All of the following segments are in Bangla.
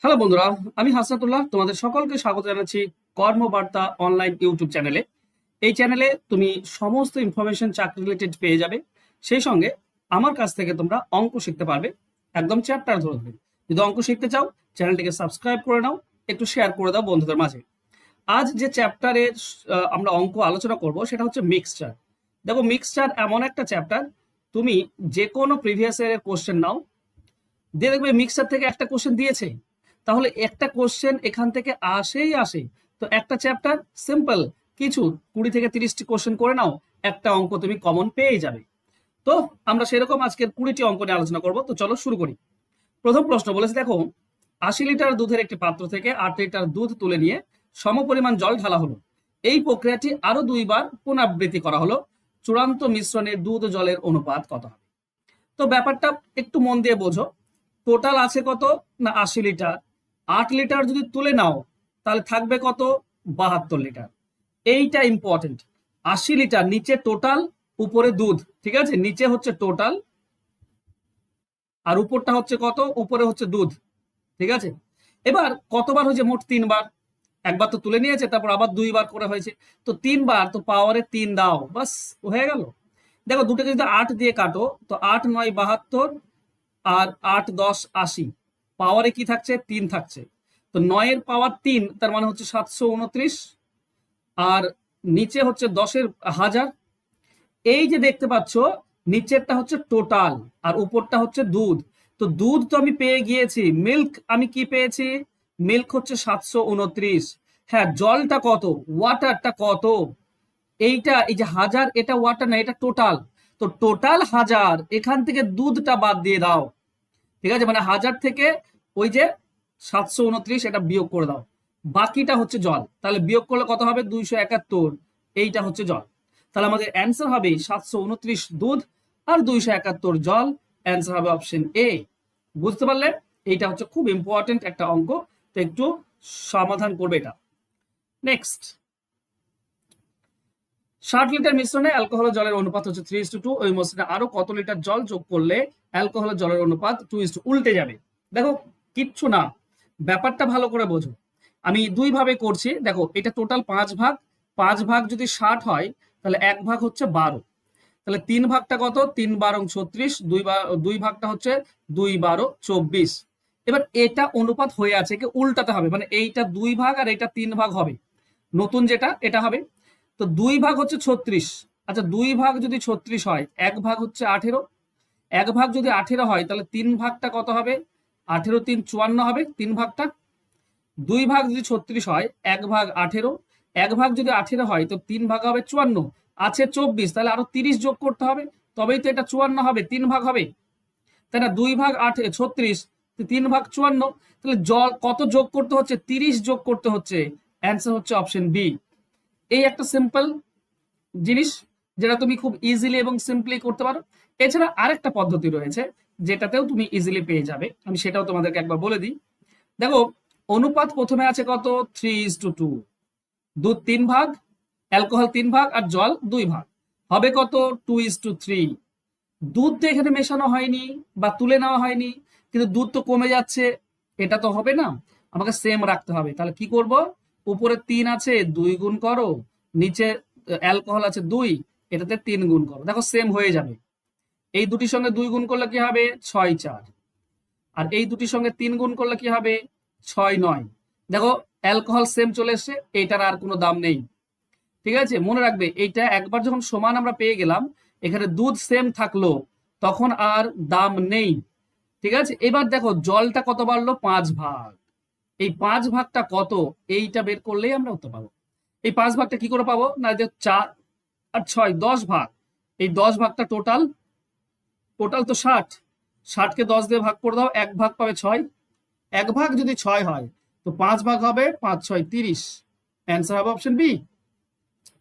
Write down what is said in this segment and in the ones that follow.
হ্যালো বন্ধুরা, আমি হাসনাতুল্লাহ তোমাদের সকলকে স্বাগত জানাচ্ছি কর্মবার্তা অনলাইন ইউটিউব চ্যানেলে। এই চ্যানেলে তুমি সমস্ত ইনফরমেশন চাকরি রিলেটেড পেয়ে যাবে। সেই সঙ্গে আমার কাছ থেকে তোমরা অঙ্ক শিখতে পারবে, একদম চ্যাপ্টার ধরে ধরে। যদি অঙ্ক শিখতে চাও চ্যানেলটিকে সাবস্ক্রাইব করে নাও, একটু শেয়ার করে দাও বন্ধুদের মাঝে। আজ যে চ্যাপ্টারের আমরা অঙ্ক আলোচনা করব সেটা হচ্ছে মিক্সচার। দেখো, মিক্সচার এমন একটা চ্যাপ্টার, তুমি যে কোনো প্রিভিয়াস ইয়ারের কোশ্চেন নাও, দিয়ে দেখবে মিক্সার থেকে একটা কোশ্চেন দিয়েছে, তাহলে একটা কোশ্চেন এখান থেকে আসেই আসে। তো একটা চ্যাপ্টার সিম্পল, কিছু 20 থেকে 30টি কোশ্চেন করে নাও, একটা অঙ্ক তুমি কমন পেয়ে যাবে। তো আমরা সেরকম আজকের 20টি অঙ্ক নিয়ে আলোচনা করব। তো চলো শুরু করি। প্রথম প্রশ্ন বলেছে, দেখো 80 লিটার দুধের একটি পাত্র থেকে 8 লিটার দুধ তুলে নিয়ে সমপরিমাণ জল ঢালা হলো। এই প্রক্রিয়াটি আরো 2বার পুনরাবৃত্তি করা হলো। চূড়ান্ত মিশ্রণে দুধ ও জলের অনুপাত কত হবে? তো ব্যাপারটা একটু মন দিয়ে বোঝো। টোটাল আছে কত না 80 লিটার। 8 লিটার যদি তুলে নাও তাহলে থাকবে কত? 72 লিটার। এইটা ইম্পর্টেন্ট। 80 লিটার নিচে টোটাল, উপরে দুধ, ঠিক আছে? নিচে হচ্ছে টোটাল আর উপরটা হচ্ছে কত? উপরে হচ্ছে দুধ, ঠিক আছে? এবার কতবার হয়েছে? মোট 3বার। একবার তো তুলে নিয়েছে, তারপর আবার 2বার করে হয়েছে। তো 3বার, তো পাওয়ারে 3 দাও, বাস হয়ে গেল। দেখো, দুটোকে যদি 8 দিয়ে কাটো তো 8 9 72 আর 8 10 80, পাওয়ারে কি থাকছে? 3 থাকছে। তো 9-এর পাওয়ার 3, তার মানে হচ্ছে 729। আর নিচে হচ্ছে 10-এর হাজার। এই যে দেখতে পাচ্ছ, নিচেরটা হচ্ছে টোটাল আর উপরটা হচ্ছে দুধ। তো দুধ তো আমি পেয়ে গিয়েছি, মিল্ক আমি কি পেয়েছি? মিল্ক হচ্ছে 729। হ্যাঁ, জলটা কত? ওয়াটারটা কত? এইটা, এই যে হাজার, এটা ওয়াটার না, এটা টোটাল। তো টোটাল হাজার, এখান থেকে দুধটা বাদ দিয়ে দাও, ঠিক আছে? মানে হাজার থেকে ওই যে 729 এটা বিয়োগ করে দাও, বাকিটা হচ্ছে জল। তাহলে বিয়োগ করলে কত হবে? 271। এইটা হচ্ছে জল। তাহলে আমাদের অ্যান্সার হবে 729 দুধ আর 271 জল। অ্যান্সার হবে অপশন এ। বুঝতে পারলে? এইটা হচ্ছে খুব ইম্পর্টেন্ট একটা অঙ্ক, তো একটু সমাধান করবে এটা। নেক্সট, 60 লিটার মিশ্রণে অ্যালকোহল জলের অনুপাত হচ্ছে 3:2। ওই মিশ্রণে আরো কত লিটার জল যোগ করলে অ্যালকোহল জলের অনুপাত 2:, উল্টে যাবে? দেখো, কিচ্ছু না, ব্যাপারটা ভালো করে বোঝো। আমি 2 ভাবে করছি। দেখো, এটা টোটাল 5 ভাগ। 5 ভাগ যদি 60 হয় তাহলে 1 ভাগ হচ্ছে 12। তাহলে 3 ভাগটা কত? 3 12 36। 2 ভাগটা হচ্ছে 2 12 24। এবার এটা অনুপাত হয়ে আছে, কি উল্টাতে হবে, মানে এইটা 2 ভাগ আর এটা 3 ভাগ হবে। নতুন যেটা এটা হবে। তো 2 ভাগ হচ্ছে 36। আচ্ছা, 2 ভাগ যদি 36 হয়, 1 ভাগ হচ্ছে 18। 1 ভাগ যদি 18 হয় তাহলে 3 ভাগটা কত হবে? 18 3 54 হবে 3 ভাগটা। 2 ভাগ যদি 36 হয়, 1 ভাগ 18। 1 ভাগ যদি 18 হয় তো 3 ভাগ হবে 54, আছে 24, তাহলে আরো 30 যোগ করতে হবে, তবেই তো এটা 54 হবে, 3 ভাগ হবে, তাই না? 2 ভাগ 36, 3 ভাগ 54। তাহলে জল কত যোগ করতে হচ্ছে? 30 যোগ করতে হচ্ছে। অ্যান্সার হচ্ছে অপশন বি। এই একটা সিম্পল জিনিস, যেটা তুমি খুব ইজিলি এবং সিম্পলি করতে পারো। এছাড়া আরেকটা পদ্ধতি রয়েছে যেটাতেও তুমি ইজিলি পেয়ে যাবে, আমি সেটাও তোমাদেরকে একবার বলে দিই। দেখো, অনুপাত প্রথমে আছে কত? 3:2। দুধ 3 ভাগ, অ্যালকোহল 3 ভাগ আর জল 2 ভাগ, হবে কত? 2:3। দুধ তো এখানে মেশানো হয়নি বা তুলে নেওয়া হয়নি, কিন্তু দুধ তো কমে যাচ্ছে, এটা তো হবে না, আমাকে সেম রাখতে হবে। তাহলে কি করব? উপরে 3 আছে, 2 গুণ করো, নিচে অ্যালকোহল আছে 2, এটাতে 3 গুণ করো, দেখো সেম হয়ে যাবে। এই দুটির সঙ্গে 2 গুণ করলে কি হবে? 6 4। আর এই দুটির সঙ্গে 3 গুণ করলে কি হবে? 6 9। দেখো, অ্যালকোহল সেম চলে এসছে, এইটার আর কোনো দাম নেই, ঠিক আছে? মনে রাখবে, এইটা একবার যখন সমান আমরা পেয়ে গেলাম, এখানে দুধ সেম থাকলো, তখন আর দাম নেই, ঠিক আছে? এবার দেখো, জলটা কত বাড়লো? 5 ভাগ। এই 5 ভাগটা কত? এইটা বের করলেই আমরা উত্তর পাবো। এই 5 ভাগটা কি করে পাবো? না, 4 আর 6 10 ভাগ। এই 10 ভাগটা টোটাল, টোটাল তো 60। 60কে 10 দিয়ে ভাগ করে দাও, 1 ভাগ পাবে 6। 1 ভাগ যদি 6 হয় তো 5 ভাগ হবে 5 6 30। অ্যান্সার হবে অপশন বি,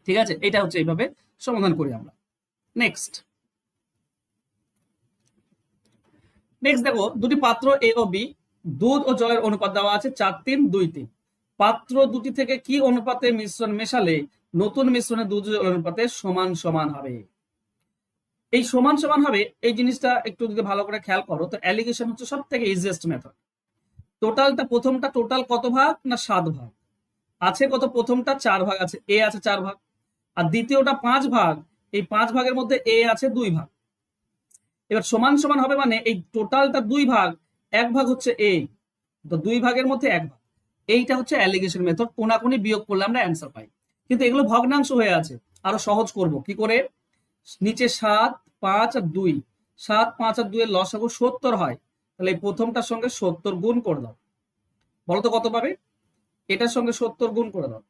ঠিক আছে? এটা হচ্ছে এইভাবে সমাধান করি আমরা। নেক্সট, নেক্সট দেখো, দুটি পাত্র এ ও বি, দুধ ও জলের অনুপাত দেওয়া আছে 4:3 2:3। পাত্র দুটি থেকে কি অনুপাতে মিশ্রণ মেশালে নতুন মিশ্রণে দুধ ও জলের অনুপাতে সমান সমান হবে? এই সমান সমান হবে, এই জিনিসটা একটু যদি ভালো করে খেয়াল করো, তো অ্যালিগেশন হচ্ছে সব থেকে ইজিয়েস্ট মেথড। টোটালটা প্রথমটা টোটাল কত ভাগ না 7 ভাগ আছে, কত প্রথমটা 4 ভাগ আছে, এ আছে 4 ভাগ, আর দ্বিতীয়টা 5 ভাগ, এই 5 ভাগের মধ্যে এ আছে 2 ভাগ। এবার সমান সমান হবে মানে এই টোটালটা 2 ভাগ, 1 ভাগ হচ্ছে এ, তো 2 ভাগের মধ্যে 1 ভাগ। এইটা হচ্ছে অ্যালিগেশন মেথড, কোনাকুনি বিয়োগ করলে আমরা অ্যান্সার পাই। কিন্তু এগুলো ভগ্নাংশ হয়ে আছে, আরো সহজ করব কি করে। নিচে 7, 5 আর 2, 7, 5 আর 2 এর লসাগু 70 হয়, তাহলে এই প্রথমটার সঙ্গে 70 গুণ করে দাও। বলো তো কত পাবে? এটার সঙ্গে 70 গুণ করে দাও,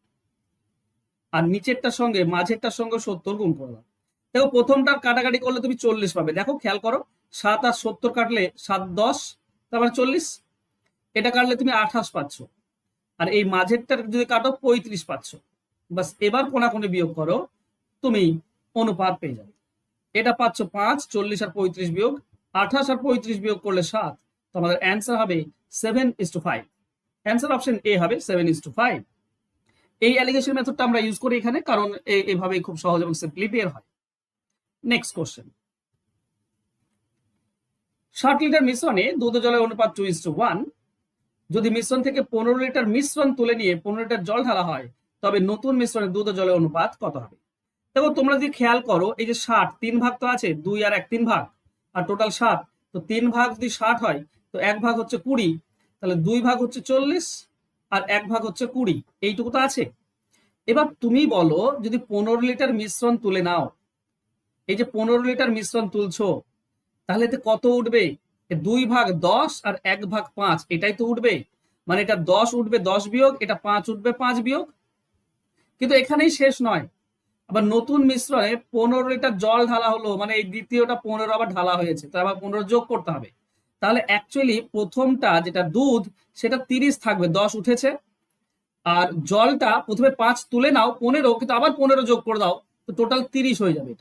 আর নিচেরটার সঙ্গে মাঝেরটার সঙ্গে 70 গুণ করে দাও। দেখো প্রথমটার কাটাকাটি করলে তুমি 40 পাবে। দেখো খেয়াল করো, 7 আর 70 কাটলে 7 10, তারপরে 40, এটা কাটলে তুমি 28 পাচ্ছ, আর এই মাঝেরটার যদি কাটো 35 পাচ্ছ। বাস এবার কোনাকুনি বিয়োগ করো, তুমি অনুপাত পেয়ে যাবে। এটা পাচ্ছ 5, 40 আর 35 বিয়োগ 28 আর 35 বিয়োগ করলে 7, তোমাদের অ্যান্সার হবে 7:5। অ্যান্সার অপশন এ হবে 7:5। এই অ্যালিগেশন মেথডটা আমরা ইউজ করি এখানে, কারণ এইভাবেই খুব সহজ এবং সিম্পলি বের হয়। নেক্সট কোশ্চেন, 60 লিটার মিশ্রণে দুধ ও জলের অনুপাত 2:1। যদি মিশ্রণ থেকে 15 লিটার মিশ্রণ তুলে নিয়ে 15 লিটার জল ঢালা হয়, তবে নতুন মিশ্রণে দুধ ও জলের অনুপাত কত হবে? দেখো তোমরা যদি খেয়াল করো, এই যে 60 3 ভাগ তো আছে, 2 আর 1 3 ভাগ, আর টোটাল 7, তো 3 ভাগ যদি 60 হয় তো 1 ভাগ হচ্ছে 20, তাহলে 2 ভাগ হচ্ছে 40 আর 1 ভাগ হচ্ছে 20, এইটুকু তো আছে। এবার তুমি বলো, যদি 15 লিটার মিশ্রণ তুলে নাও, এই যে 15 লিটার মিশ্রণ তুলছো, তাহলে এতে কত উঠবে? 2 ভাগ 10 আর 1 ভাগ 5, এটাই তো উঠবে। মানে এটা 10 উঠবে 10 বিয়োগ, এটা 5 উঠবে 5 বিয়োগ। কিন্তু এখানেই শেষ নয়, আবার নতুন মিশ্রণে 15 লিটার জল ঢালা হলো, মানে এই দ্বিতীয়টা 15 আবার ঢালা হয়েছে, তো আবার 15 যোগ করতে হবে। তাহলে অ্যাকচুয়ালি প্রথমটা যেটা দুধ সেটা 30 থাকবে, 10 উঠেছে, আর জলটা প্রথমে 5 তুলে নাও 15, কিন্তু আবার 15 যোগ করে দাও, তো টোটাল 30 হয়ে যাবে।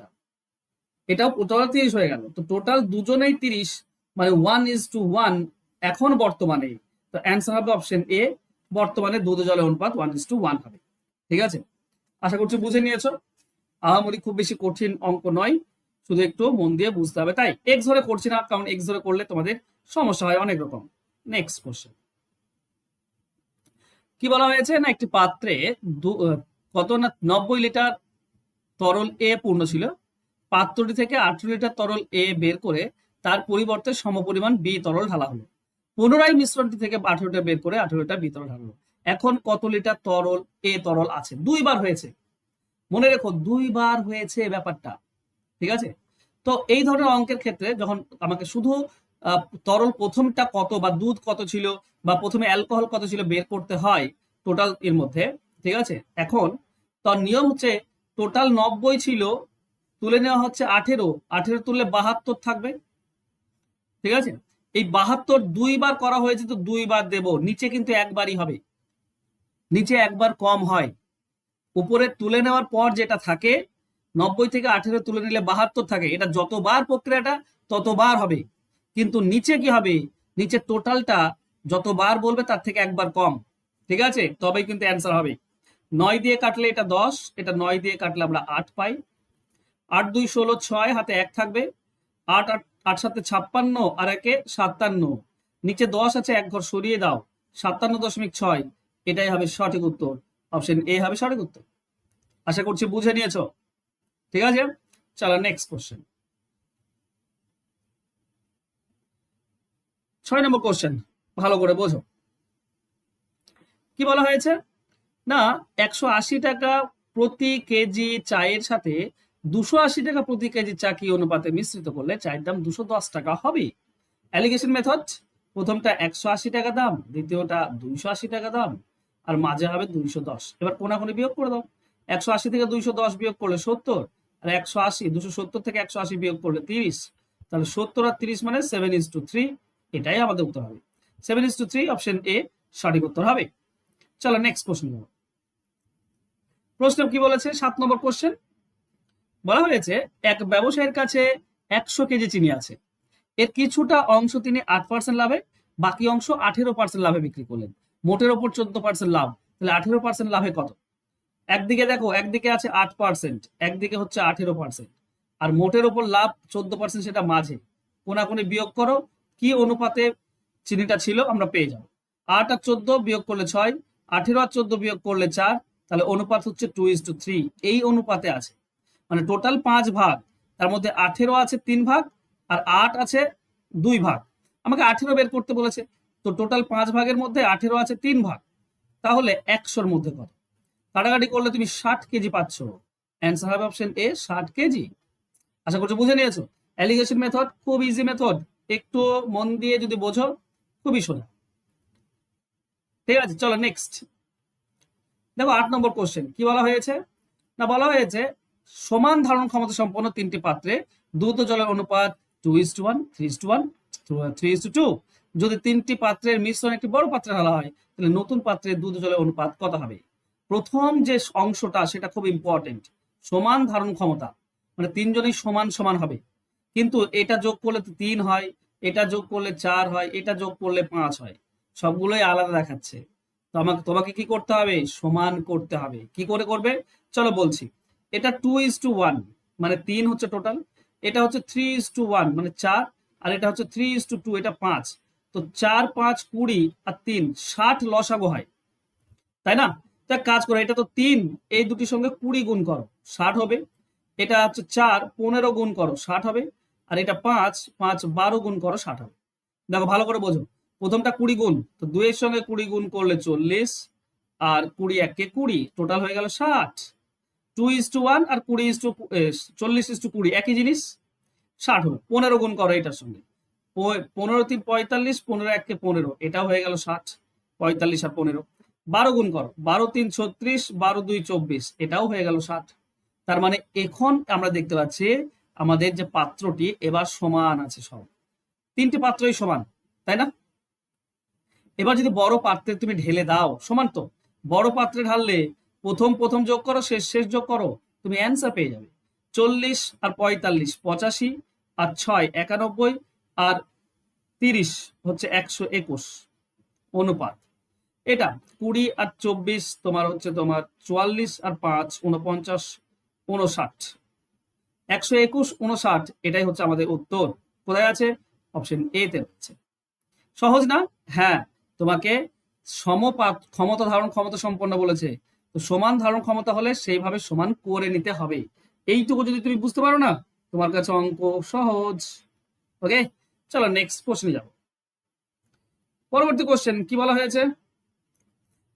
এটাও টোটাল 30 হয়ে গেল, তো টোটাল দুজনেই 30, মানে 1:1 এখন বর্তমানে। তো অ্যান্সার হবে অপশন এ, বর্তমানে দুধ ও জলের অনুপাত 1:1 হবে। ঠিক আছে, আশা করছি বুঝে নিয়েছো। আহামরি খুব বেশি কঠিন অঙ্ক নয়, শুধু একটু মন দিয়ে বুঝতে হবে। তাই এক্স ধরে করছি না, কারণ এক্স ধরে করলে তোমাদের সমস্যা হয় অনেক রকম। নেক্সট কোশ্চেন, কি বলা হয়েছে না, একটি পাত্রে কত না 90 লিটার তরল এ পূর্ণ ছিল, পাত্রটি থেকে 18 লিটার তরল এ বের করে তার পরিবর্তে সমপরিমাণ বি তরল ঢালা হলো। পুনরায় মিশ্রণটি থেকে 18 লিটার বের করে 18 লিটার বি তরল ঢালা হলো। এখন কত লিটার তরল এ তরল আছে? 2 বার হয়েছে, মনে রেখো 2 বার হয়েছে ব্যাপারটা। ঠিক আছে, তো এই ধরনের অঙ্কের ক্ষেত্রে যখন আমাকে শুধু তরল প্রথমটা কত বা দুধ কত ছিল বা প্রথমে অ্যালকোহল কত ছিল বের করতে হয় টোটাল এর মধ্যে, ঠিক আছে, এখন তার নিয়ম হচ্ছে টোটাল 90 ছিল, তুলে নেওয়া হচ্ছে 18, 18 তুললে 72 থাকবে। ঠিক আছে, এই 72 2 বার করা হয়েছে, তো 2 বার দেব, নিচে কিন্তু একবারই হবে, নিচে একবার কম হয়। উপরে তুলে নেওয়ার পর যেটা থাকে 90 থেকে 18 তুলে নিলে 72 থাকে, এটা যতবার প্রক্রিয়াটা ততবার হবে। কিন্তু নিচে কি হবে, নিচে টোটালটা যতবার বলবে তার থেকে একবার কম। ঠিক আছে, তবেই কিন্তু অ্যান্সার হবে। 9 দিয়ে কাটলে এটা 10, এটা 9 দিয়ে কাটলে আমরা 8 পাই। 8 2 16, 6 হাতে 1 থাকবে, 8 8 7 56 আর 1 57, নিচে 10 আছে 1 ঘর সরিয়ে দাও, 57.6, এটাই হবে সঠিক উত্তর। অপশন এ হবে সঠিক উত্তর। আশা করছি বুঝে নিয়েছো। ঠিক আছে, চলো নেক্সট কোশ্চেন, 6 নম্বর কোশ্চেন, ভালো করে বোঝো। কি বলা হয়েছে না, 180 টাকা প্রতি কেজি চায়ের সাথে 280 টাকা প্রতি কেজি চা কি অনুপাতে মিশ্রিত করলে চায়ের দাম 210 টাকা হবে? অ্যালিগেশন মেথড, প্রথমটা 180 টাকা দাম, দ্বিতীয়টা 280 টাকা দাম, আর মাঝে হবে 210। এবার কোনাকুনি বিয়োগ করে দাও, 180 থেকে 210 বিয়োগ করলে 70, আর 180 270 থেকে 180 বিয়োগ করলে 30, তাহলে 70 আর 30 মানে 7:3, এটাই আমাদের উত্তর হবে। 7:3, অপশন এ সঠিক উত্তর হবে। চলো নেক্সট কোশ্চেন। প্রশ্ন কি বলেছে? 7 নম্বর কোশ্চেন, বলা হয়েছে এক ব্যবসায়ীর কাছে 100 কেজি চিনি আছে, এর কিছুটা অংশ তিনি 8% লাভে, বাকি অংশ 18% লাভে বিক্রি করলেন, মোটের ওপর 14% লাভ, তাহলে 18% লাভে কত? একদিকে দেখো, একদিকে আছে 8%, একদিকে হচ্ছে 18%, আর মোটের ওপর লাভ 14%, সেটা মাঝে। কোনাকুনি বিয়োগ করো, কি অনুপাতে চিনিটা ছিল আমরা পেয়ে যাবো। 8 আর 14 বিয়োগ করলে 6, 18 আর 14 বিয়োগ করলে 4, তাহলে অনুপাত হচ্ছে 2:3। এই অনুপাতে আছে, মানে টোটাল 5 ভাগ, তার মধ্যে 18 আছে 3 ভাগ আর 8 আছে 2 ভাগ। আমাকে 18 বের করতে বলেছে, তো টোটাল 5 ভাগের মধ্যে 18 আছে 3 ভাগ, তাহলে 100-র মধ্যে কত? কাটাকাটি করলে তুমি 60 কেজি পাচ্ছ। অ্যান্সার হবে অপশন এ, 60 কেজি। আশা করছি বুঝে নিয়েছো। অ্যালিগেশন মেথড খুব ইজি মেথড, একটু মন দিয়ে যদি বোঝো খুবই সোজা। ঠিক আছে, চলো নেক্সট দেখো 8 নম্বর কোশ্চেন। কি বলা হয়েছে না, বলা হয়েছে সমান ধারণ ক্ষমতা সম্পন্ন 3টি পাত্রে দুধ ও জলের অনুপাত 2:1, 3:1, 3:2। যদি 3টি পাত্রের মিশ্রণ একটি বড় পাত্রে ঢালা হয়, তাহলে নতুন পাত্রে দুধ ও জলের অনুপাত কত হবে? প্রথম যে অংশটা সেটা খুব ইম্পর্টেন্ট, সমান ধারণ ক্ষমতা, মানে তিনজনই সমান সমান হবে, কিন্তু এটা যোগ করলে তো 3 হয়, এটা যোগ করলে 4 হয়, এটা যোগ করলে 5 হয়, সবগুলোই আলাদা দেখাচ্ছে। তো তোমাকে কি করতে হবে? সমান করতে হবে। কি করে করবে চলো বলছি। এটা 2:1 মানে 3 হচ্ছে টোটাল, এটা হচ্ছে 3:1 মানে 4, আর এটা হচ্ছে 3:2 এটা 5। তো 4, 5, 20 আর 3 60 লসাগু হয়, তাই না? তো এক কাজ করো, এটা তো 3, এই দুটির সঙ্গে 20 গুণ করো 60 হবে। এটা হচ্ছে 4, 15 গুণ করো 60 হবে। আর এটা 5, 5, 12 গুণ করো 60 হবে। দেখো ভালো করে বোঝো, প্রথমটা 20 গুণ, তো 2 এর সঙ্গে 20 গুণ করলে 40, আর 20 একে 20, টোটাল হয়ে গেল 60। 2:1 আর 40:20 একই জিনিস, 60 হলো। 15 গুণ করো এটার সঙ্গে, 15 3 45, 15 একে 15, এটাও হয়ে গেল 60, 45 আর 15। 12 গুণ করো, 12 3 36, 12 2 24, এটাও হয়ে গেল 60। তার মানে এখন আমরা দেখতে পাচ্ছি আমাদের যে পাত্রটি এবার সমান আছে, সব 3টি পাত্রই সমান, তাই না? এবার যদি বড় পাত্রে তুমি ঢেলে দাও, সমান তো, বড় পাত্রে ঢাললে প্রথম প্রথম যোগ করো, শেষ শেষ যোগ করো, তুমি অ্যান্সার পেয়ে যাবে। 40 আর 45 85, আর 6 91, আর 30 হচ্ছে 121 অনুপাত। এটা 20 আর 24 তোমার হচ্ছে তোমার 44 আর 5 49 59, 121 59, এটাই হচ্ছে আমাদের উত্তর। কোথায় আছে? অপশন এ তে হচ্ছে। সহজ না? হ্যাঁ, তোমাকে ক্ষমতা ধারণ ক্ষমতা সম্পন্ন বলেছে, তো সমান ধারণ ক্ষমতা হলে সেইভাবে সমান করে নিতে হবে। এইটুকু যদি তুমি বুঝতে পারো না, তোমার কাছে অঙ্ক সহজ। ওকে, চলো নেক্সট কোশ্চেনে যাবো। পরবর্তী কোশ্চেন কি বলা হয়েছে?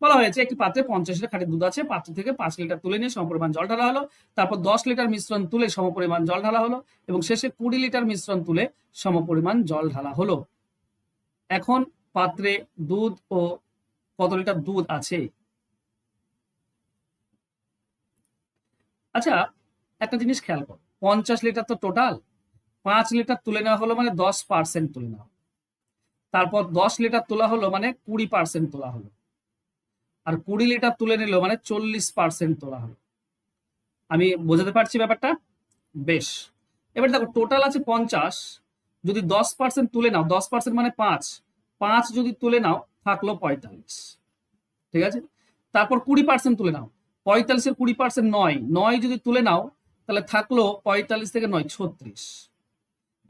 বলা হয়েছে একটি পাত্রে 50 লিটার খাঁটি দুধ আছে, পাত্র থেকে 5 লিটার তুলে নিয়ে সমপরিমাণ জল ঢালা হলো, তারপর 10 লিটার মিশ্রণ তুলে সমপরিমাণ জল ঢালা হলো, এবং শেষে 20 লিটার মিশ্রণ তুলে সমপরিমাণ জল ঢালা হলো। এখন পাত্রে দুধ ও কত লিটার দুধ আছে? আচ্ছা, একটা জিনিস খেয়াল করো, 50 লিটার তো টোটাল, 5 লিটার তুলে নেওয়া হলো মানে 10% তুলে নেওয়া হলো, তারপর 10 লিটার তোলা হলো মানে 20% তোলা হলো, আর 20 লিটার তুলে নিল মানে 40% তোলা হলো। আমি বোঝাতে পারছি ব্যাপারটা? বেশ, এবার দেখো টোটাল আছে 50, যদি 10% তুলে নাও, 10% মানে 5, 5 যদি তুলে নাও থাকলো 45, ঠিক আছে? তারপর 20% তুলে নাও, 45-এর 20% 9, 9 যদি তুলে নাও তাহলে থাকলো 45 থেকে 9 36,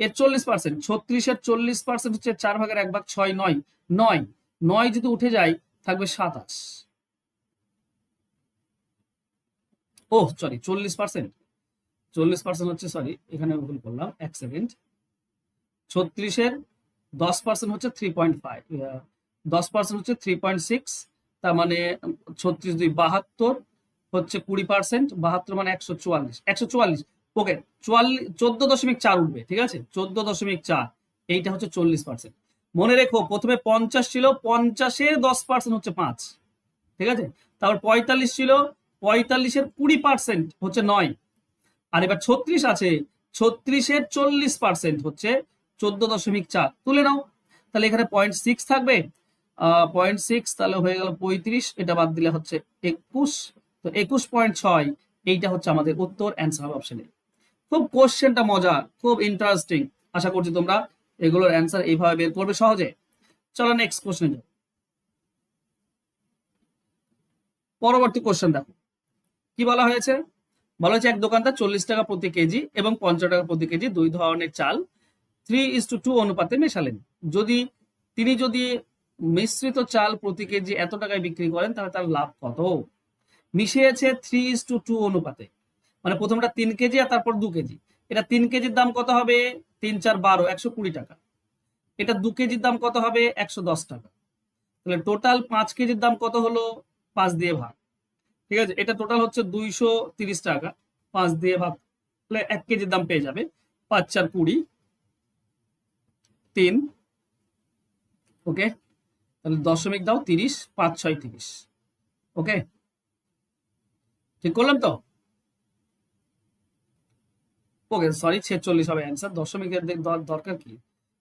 এর 40%, 36-এর 40% হচ্ছে 4 ভাগের 1 ভাগ 6, 9, 9, 9 যদি উঠে যায় থাকবে 27। ও সরি, 40%, 40% হচ্ছে, সরি এখানে ভুল করলাম, 1 সেকেন্ড। 36-এর 10% হচ্ছে 3.5, 10% হচ্ছে 3.6, তার মানে 36 2 72 হচ্ছে 20%, 72 মানে 144, 144, ওকে 14.4 উঠবে, ঠিক আছে? 14.4, এইটা হচ্ছে 40%। মনে রেখো প্রথমে 50 ছিল, 50-এর 10% হচ্ছে 5, ঠিক আছে? তারপর 45 ছিল, 45-এর 20% হচ্ছে 9, আর এবার 36 আছে, 36-এর 40% হচ্ছে 14.4, তুলে নাও, তাহলে এখানে 0.6 থাকবে, 0.6, তাহলে হয়ে গেল 35, এটা বাদ দিলে হচ্ছে 21, তো 21.6, এইটা হচ্ছে আমাদের উত্তর, অ্যান্সার হবে অপশনে। খুব কোশ্চেনটা মজা, খুব ইন্টারেস্টিং, আশা করছি তোমরা এগুলোর অ্যান্সার এইভাবে বের করবে সহজে। চলো নেক্সট কোশ্চেন যাও। পরবর্তী কোশ্চেন দেখো কি বলা হয়েছে। বলা হয়েছে এক দোকানদার 40 টাকা প্রতি কেজি এবং 50 টাকা প্রতি কেজি দুই ধরনের চাল 3:2 অনুপাতে মেশালেন। তিনি যদি মিশ্রিত চাল প্রতি কেজি এত টাকায় বিক্রি করেন, তাহলে তার লাভ কত? মিশিয়েছে 3:2 অনুপাতে, মানে প্রথমটা 3 কেজি আর তারপর 2 কেজি। এটা 3 কেজির দাম কত হবে? 3×4 = 12, 120 টাকা। এটা 2 কেজির দাম কত হবে? 110 টাকা। তাহলে টোটাল 5 কেজির দাম কত হলো? 5 দিয়ে ভাগ। ঠিক আছে, এটা টোটাল হচ্ছে 230 টাকা। 5 দিয়ে ভাগ, তাহলে 1 কেজির দাম পেয়ে যাবে 5×4 = 20, 3। ওকে, তাহলে দশমিক দাও 30, 5×6 = 30। ওকে, ঠিক করলাম তো? ওকে, সরি, 46 হবে অ্যান্সার, দশমিকের দরকার কি?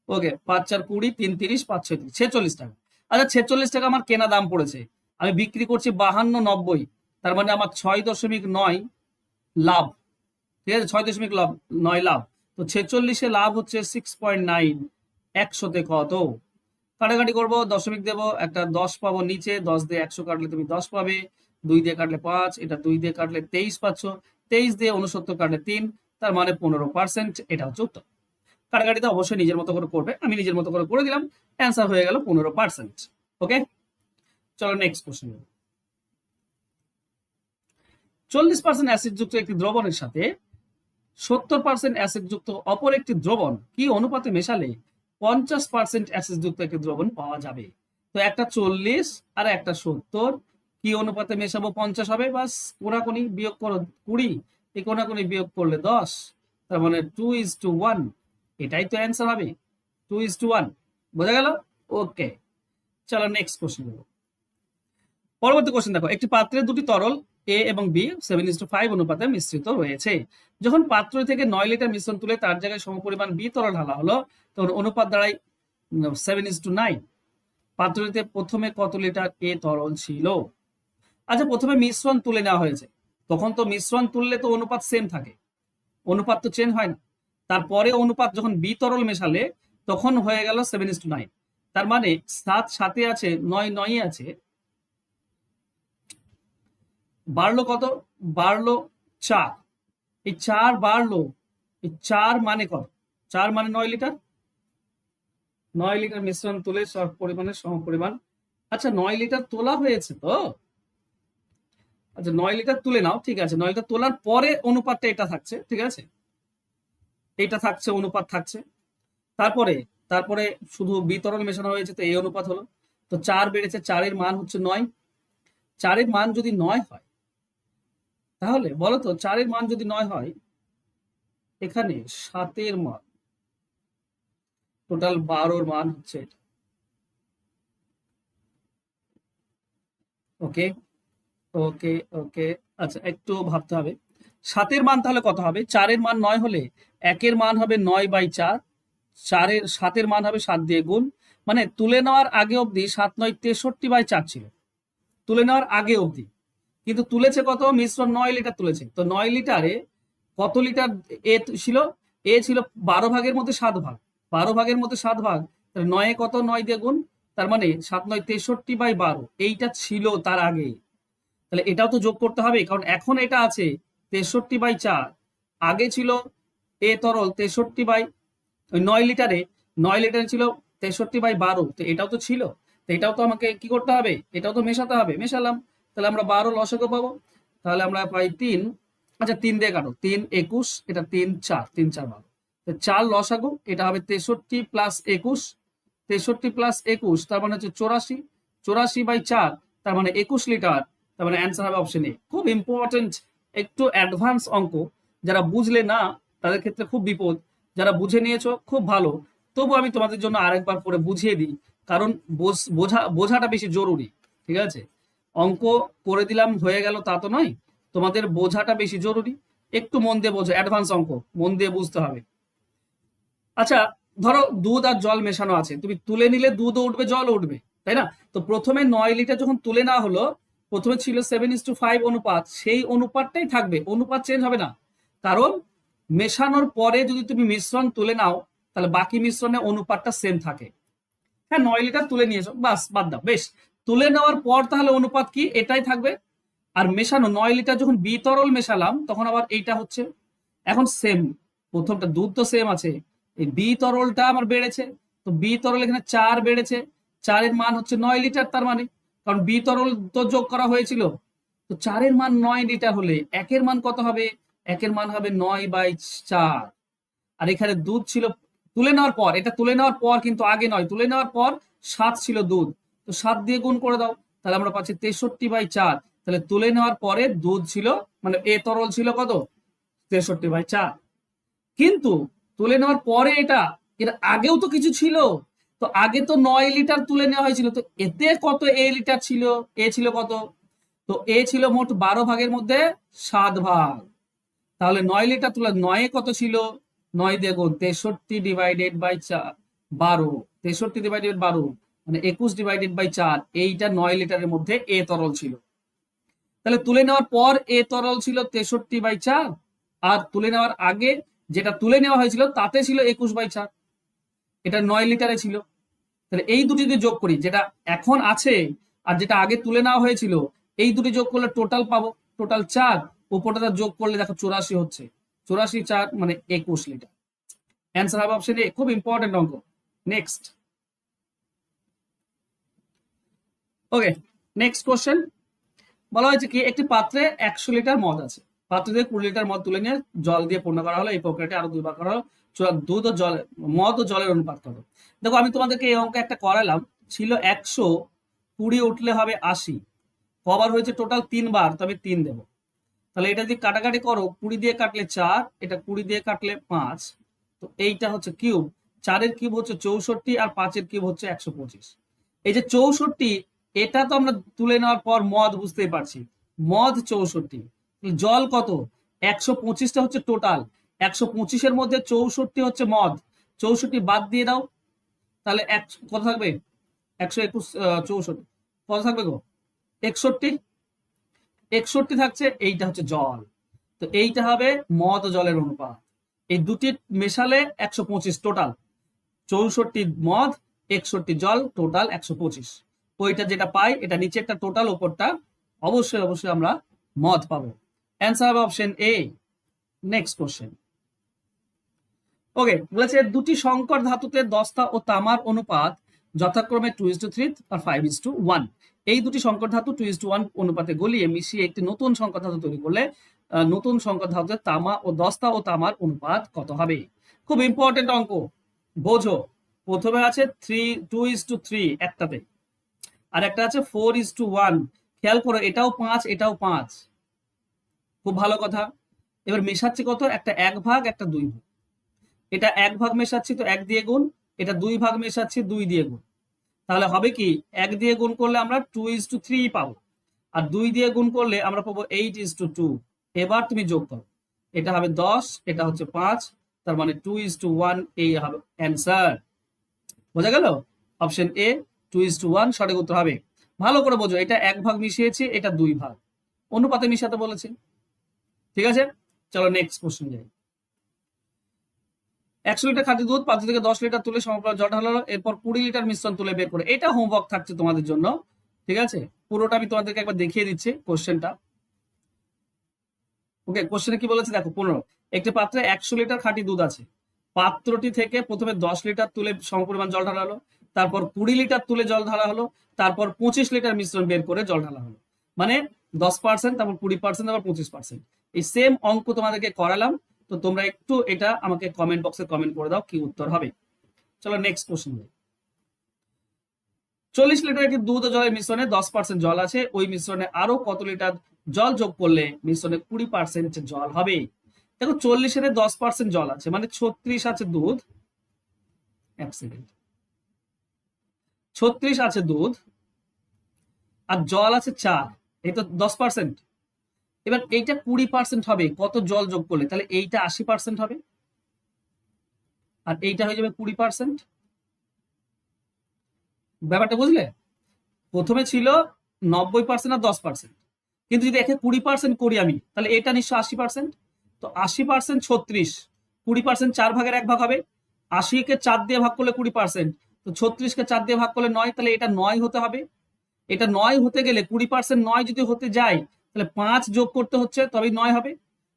ওকে, 5×4 = 20, 3 30, 5×6 = 30, 46 টাকা। আচ্ছা, 46 টাকা আমার কেনা দাম পড়েছে, আমি বিক্রি করছি 52, 90, তার মানে আমার 6.9 লাভ। ঠিক আছে, 6.9 লাভ। তো 46-এ লাভ হচ্ছে 6.9। 100-তে কত? কাটাকাটি করবো, দশমিক দেবো, একটা 10 পাবো নিচে, 10 দিয়ে 100 কাটলে তুমি 10 পাবে, 2 দিয়ে কাটলে 5, এটা 2 দিয়ে কাটলে 23 পাচ্ছ, 23 দিয়ে 69 কাটলে 3, তার মানে 15%। এটা হচ্ছে উত্তর। কাটাকাটিতে অবশ্যই নিজের মতো করে করবে, আমি নিজের মতো করে করে দিলাম, অ্যান্সার হয়ে গেল 15%। ওকে, চলো নেক্সট কোশ্চেন। 40% অ্যাসিডযুক্ত একটি দ্রবণের সাথে 70% অ্যাসিডযুক্ত অপর একটি দ্রবণ কি অনুপাতে মেশালে 50% অ্যাসিডযুক্ত একটি দ্রবণ পাওয়া যাবে? তো একটা 40 আর একটা 70, কি অনুপাতে মেশাবো? 50 হবে, বাস কোনাকুনি বিয়োগ করো 20, এই কোনাকুনি বিয়োগ করলে 10, তার মানে 2:1। এটাই তো অ্যান্সার হবে, 2:1। বোঝা গেল? ওকে, চলো নেক্সট কোশ্চেন। পরবর্তী কোশ্চেন দেখো, একটি পাত্রে দুটি তরল এ এবং বি 7:5 অনুপাতে মিশ্রিত রয়েছে। যখন পাত্র থেকে 9 লিটার মিশ্রণ তুলে তার জায়গায় সমপরিমাণ বি তরল ঢালা হলো, তখন অনুপাত দাঁড়ায় 7:9। পাত্রটিতে প্রথমে কত লিটার এ তরল ছিল? আচ্ছা, প্রথমে মিশ্রণ তুলে নেওয়া হয়েছে, তখন তো মিশ্রণ তুললে তো অনুপাত সেম থাকে, অনুপাত তো চেঞ্জ হয় না। তারপরে অনুপাত যখন বি তরল মেশালে তখন হয়ে গেল 7:9। তার মানে 7 7-এ আছে, 9 9-এ আছে, বাড়লো কত? বাড়লো 4। এই 4 বাড়লো, এই 4 মানে কত? 4 মানে 9 লিটার। 9 লিটার মিশ্রণ তুলে সব পরিমাণের সমপরিমাণ। আচ্ছা, 9 লিটার তোলা হয়েছে তো? আচ্ছা, 9 লিটার তুলে নাও, ঠিক আছে, 9 লিটার তোলার পরে অনুপাতটা এটা থাকছে, ঠিক আছে, এইটা থাকছে, অনুপাত থাকছে। তারপরে তারপরে শুধু বিতরণ মেশানো হয়েছে, তো এই অনুপাত হলো। তো 4 বেড়েছে, 4-এর মান হচ্ছে 9। 4-এর মান যদি 9 হয়, তাহলে বলো তো 4-এর মান যদি 9 হয়, এখানে 7-এর মান, টোটাল 12-র মান হচ্ছে এটা। ওকে ওকে ওকে, আচ্ছা একটু ভাবতে হবে। 7-এর মান তাহলে কত হবে? 4-এর মান 9 হলে 1-এর মান হবে 9/4, 7-এর মান হবে 7 দিয়ে গুণ, মানে তুলে নেওয়ার আগে অবধি 7 9 63/4 ছিল, তুলে নেওয়ার আগে অবধি। কিন্তু তুলেছে কত? মিশ্রণ 9 লিটার তুলেছে, তো 9 লিটারে কত লিটার এ ছিল? এ ছিল 12 ভাগের মধ্যে 7 ভাগ, 12 ভাগের মধ্যে 7 ভাগ, তাহলে 9-এ কত? 9 দিয়ে গুণ, তার মানে 7 9 63/12, এইটা ছিল তার আগে। তাহলে এটাও তো যোগ করতে হবে, কারণ এখন এটা আছে 63/4, আগে ছিল এ তরল 9 লিটারে, 9 লিটারে ছিল 63/12, তো এটাও তো ছিল, তো এটাও তো আমাকে কি করতে হবে? এটাও তো মেশাতে হবে, মেশালাম, তাহলে আমরা 12 লসাগু পাবো, তাহলে আমরা পাই 3। আচ্ছা, 3 দিয়ে কাটো, 3 21, এটা 3 4, 3 4 12, 4 লসাগু, এটা হবে 63 + 21, 63 + 21, তার মানে হচ্ছে 84, 84/4, তার মানে 21 লিটার, তার মানে অ্যান্সার হবে অপশন এ। খুব ইম্পর্টেন্ট, একটু অ্যাডভান্স অঙ্ক, যারা বুঝলে না তাদের ক্ষেত্রে খুব বিপদ, যারা বুঝে নিয়েছো খুব ভালো। তবু আমি তোমাদের জন্য আরেকবার করে বুঝিয়ে দিই, কারণ বোঝাটা বেশি জরুরি। ঠিক আছে, অঙ্ক করে দিলাম হয়ে গেল তা তো নয়, তোমাদের বোঝাটা বেশি জরুরি, একটু মন দিয়ে বোঝো, অ্যাডভান্স অঙ্ক মন দিয়ে বুঝতে হবে। আচ্ছা, ধরো দুধ আর জল মেশানো আছে, তুমি তুলে নিলে দুধও উঠবে, জলও উঠবে, তাই না? তো প্রথমে 9 লিটার যখন তুলে নেওয়া হলো, প্রথমে ছিল 7:5 অনুপাত, সেই অনুপাতটাই থাকবে, অনুপাত চেঞ্জ হবে না, কারণ মেশানোর পরে যদি তুমি মিশ্রণ তুলে নাও, তাহলে বাকি মিশ্রণে অনুপাতটা সেম থাকে। হ্যাঁ, 9 লিটার তুলে নিয়েছো, বাস বাদ দাও, বেশ, তুলে নেওয়ার পর তাহলে অনুপাত কি? এটাই থাকবে। আর মেশানো 9 লিটার যখন বিতরল মেশালাম, তখন আবার এইটা হচ্ছে, এখন সেম, প্রথমটা দুধ তো সেম আছে, এই বি তরলটা আমার বেড়েছে, তো বি তরল এখানে 4 বেড়েছে, 4 এর মান হচ্ছে 9 লিটার, তার মানে কারণ বি তরল তো যোগ করা হয়েছিল, তো 4 এর মান 9 লিটার হলে 1 এর মান কত হবে? 1 এর মান হবে 9/4। আর এখানে দুধ ছিল তুলে নেওয়ার পর, এটা তুলে নেওয়ার পর কিন্তু আগে নয়, তুলে নেওয়ার পর 7 ছিল দুধ, তো 7 দিয়ে গুণ করে দাও, তাহলে আমরা পাচ্ছি 63/4। তাহলে তুলে নেওয়ার পরে দুধ ছিল, মানে এ তরল ছিল কত? 63/4। কিন্তু তুলে নেওয়ার পরে এটা, এর আগেও তো কিছু ছিল, তো আগে তো 9 লিটার তুলে নেওয়া হয়েছিল, তো এতে কত এ লিটার ছিল? এ ছিল কত? তো এ ছিল মোট 12 ভাগের মধ্যে 7 ভাগ। তাহলে 9 লিটার তুলে 9 কত ছিল? 9 দিয়ে গুণ, 63/12, 63/12 মানে 21/4, এইটা 9 লিটারের মধ্যে এ তরল ছিল। তাহলে তুলে নেওয়ার পর এ তরল ছিল 63/4, আর তুলে নেওয়ার আগে যেটা তুলে নেওয়া হয়েছিল তাতে ছিল 21/4, এটা 9 লিটারে ছিল। তাহলে এই দুটি যদি যোগ করি, যেটা এখন আছে আর যেটা আগে তুলে নেওয়া হয়েছিল, এই দুটি যোগ করলে টোটাল পাবো, টোটাল 4, উপরটা যোগ করলে দেখো 84 হচ্ছে, 84/4 মানে 21 লিটার। অ্যান্সার হবে অপশন এ। খুব ইম্পর্টেন্ট অঙ্ক। নেক্সট। ওকে, নেক্সট কোশ্চেন। বলা হয়েছে কি, একটি পাত্রে 100 লিটার মদ আছে, পাত্র দিয়ে 20 লিটার মদ তুলে নিয়ে জল দিয়ে পূর্ণ করা হলো, এই প্রক্রিয়াটি আরো 2 বার করা হলো, দুধ ও জল, মদ ও জলের অনুপাত কত? দেখো আমি তোমাদেরকে এই অঙ্ক একটা করালাম, ছিল 100, 20 উঠলে হবে 80, কবার হয়েছে টোটাল 3 বার, তবে 3 দেবো। তাহলে এটা যদি কাটাকাটি করো, 20 দিয়ে কাটলে 4, এটা 20 দিয়ে কাটলে 5, তো এইটা হচ্ছে কিউব, 4 এর কিউব হচ্ছে 64, আর 5 এর কিউব হচ্ছে 125। এই যে 64, এটা তো আমরা তুলে নেওয়ার পর মদ বুঝতেই পারছি, মদ 64, জল কত? 125টা হচ্ছে টোটাল, 125-এর মধ্যে 64 হচ্ছে মদ, 64 বাদ দিয়ে দাও, তাহলে কত থাকবে? 121, 64 কত থাকবে গো? 61, 61 থাকছে, এইটা হচ্ছে জল, তো এইটা হবে মদ ও জলের অনুপাত। এই দুটি মেশালে 125 টোটাল, 64 মদ, 61 জল, টোটাল 125। ওইটা যেটা পাই, এটা নিচেরটা টোটাল, উপরটা অবশ্যই অবশ্যই আমরা মদ পাবো। অ্যান্সার হবে option A. Next question. Okay, বলেছে দুটি সংকর ধাতুতে দস্তা ও তামার অনুপাত যথাক্রমে 2:3 আর 5:1। এই দুটি সংকর ধাতু 2:1 অনুপাতে গলিয়ে মিশিয়ে একটি নতুন সংকর ধাতু তৈরি করলে নতুন সংকর ধাতুতে তামা ও দস্তা ও তামার অনুপাত কত হবে? খুব ইম্পর্টেন্ট অঙ্ক, বোঝো। প্রথমে আছে 2:3 একটাতে, আর একটা আছে 4:1। খেয়াল করো, এটাও 5, এটাও 5, খুব ভালো কথা। এবার মেশাচ্ছি কত? একটা 1 ভাগ, একটা 2 ভাগ। এটা 1 ভাগ মেশাচ্ছি তো 1 দিয়ে গুণ, এটা 2 ভাগ মেশাচ্ছি 2 দিয়ে গুণ, তাহলে হবে কি, 1 দিয়ে গুণ করলে আমরা 2:3 পাবো, আর 2 দিয়ে গুণ করলে আমরা পাবো 8:2। এবার তুমি যোগ করো, এটা হবে 10, এটা হচ্ছে 5, তার মানে 2:1, এই হবে অ্যান্সার। বোঝা গেল? অপশন এ 2:1 সঠিক উত্তর হবে। ভালো করে বোঝো, এটা 1 ভাগ মিশিয়েছি, এটা 2 ভাগ, অনুপাতে মিশাতে বলেছে। ঠিক আছে, চলো নেক্সট কোশ্চেন যাই। 100 লিটার খাঁটি দুধ, পাত্র থেকে 10 লিটার তুলে সমপরিমাণ জল ঢালালো, এরপর 20 লিটার মিশ্রণ তুলে বের করে, এটা হোমওয়ার্ক থাকছে তোমাদের জন্য। ঠিক আছে, পুরোটা আমি তোমাদেরকে একবার দেখিয়ে দিচ্ছি কোশ্চেনটা। ওকে, কোশ্চেনে কি বলেছে দেখো, 15, একটি পাত্রে 100 লিটার খাঁটি দুধ আছে, পাত্রটি থেকে প্রথমে 10 লিটার তুলে সমপরিমাণ জল ঢালা হলো, তারপর 20 লিটার তুলে জল ঢালা হলো, তারপর 25 লিটার মিশ্রণ বের করে জল ঢালা হলো, মানে 10%, তারপর 20%, তারপর 25%। এই সেম অঙ্ক তোমাদেরকে করালাম, তো তোমরা একটু এটা আমাকে কমেন্ট বক্সে কমেন্ট করে দাও কি উত্তর হবে। চলো নেক্সট কোশ্চেন। 40 লিটার একটি দুধ ও জলের মিশ্রণে 10% জল আছে, ওই মিশ্রণে আরো কত লিটার জল যোগ করলে মিশ্রণে 20% জল হবে? দেখো 40-এর 10% জল আছে, মানে 36 আছে দুধ, 1 সেকেন্ড, 36 আছে দুধ, আর জল আছে 4, এই তো 10%। এবার এইটা 20% হবে কত জল যোগ করলে, তাহলে এইটা 80% হবে, আর এইটা হয়ে যাবে 20%। ব্যাপারটা বুঝলে? প্রথমে ছিল 90% আর 10%, কিন্তু যদি একে 20% করি আমি, তাহলে এটা নিশ্চয় 80%। তো 80% 36, 20% 4 ভাগের 1 ভাগ হবে, 80-কে 4 দিয়ে ভাগ করলে 20%, তো 36-কে 4 দিয়ে ভাগ করলে 9, তাহলে এটা 9 হতে হবে। এটা 9 হতে গেলে 20% 9 যদি হতে যায়, তাহলে 5 যোগ করতে হচ্ছে, তবেই 9 হবে।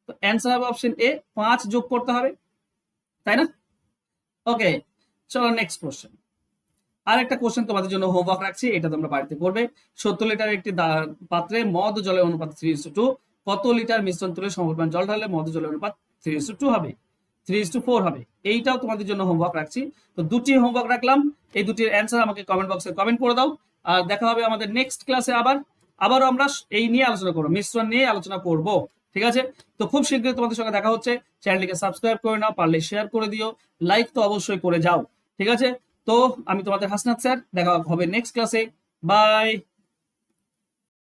তো অ্যান্সার হবে অপশন এ, 5 যোগ করতে হবে, তাই না? ওকে, চলো নেক্সট কোশ্চেন। আর একটা কোশ্চেন তোমাদের জন্য হোমওয়ার্ক রাখছি, এটা তোমরা বাড়িতে করবে। 70 লিটার একটি পাত্রে মদ ও জলের অনুপাত 3:2, কত লিটার মিশ্রণ তুলে সমপরিমাণ জল ঢাললে মদ ও জলের অনুপাত 3:2 হবে, 3:4 হবে। এইটাও তোমাদের জন্য হোমওয়ার্ক রাখছি। তো দুটি হোমওয়ার্ক রাখলাম, এই দুটির অ্যান্সার আমাকে কমেন্ট বক্সে কমেন্ট করে দাও। আর দেখা হবে আমাদের নেক্সট ক্লাসে। আবারও আমরা এই নিয়ে আলোচনা করবো, মিশ্রণ নিয়ে আলোচনা করব। ঠিক আছে, তো খুব শীঘ্রই তোমাদের সঙ্গে দেখা হচ্ছে। চ্যানেলটিকে সাবস্ক্রাইব করে নাও, পারলে শেয়ার করে দিও, লাইক তো অবশ্যই করে যাও। ঠিক আছে, তো আমি তোমাদের হাসনাত স্যার, দেখা হবে নেক্সট ক্লাসে। বাই।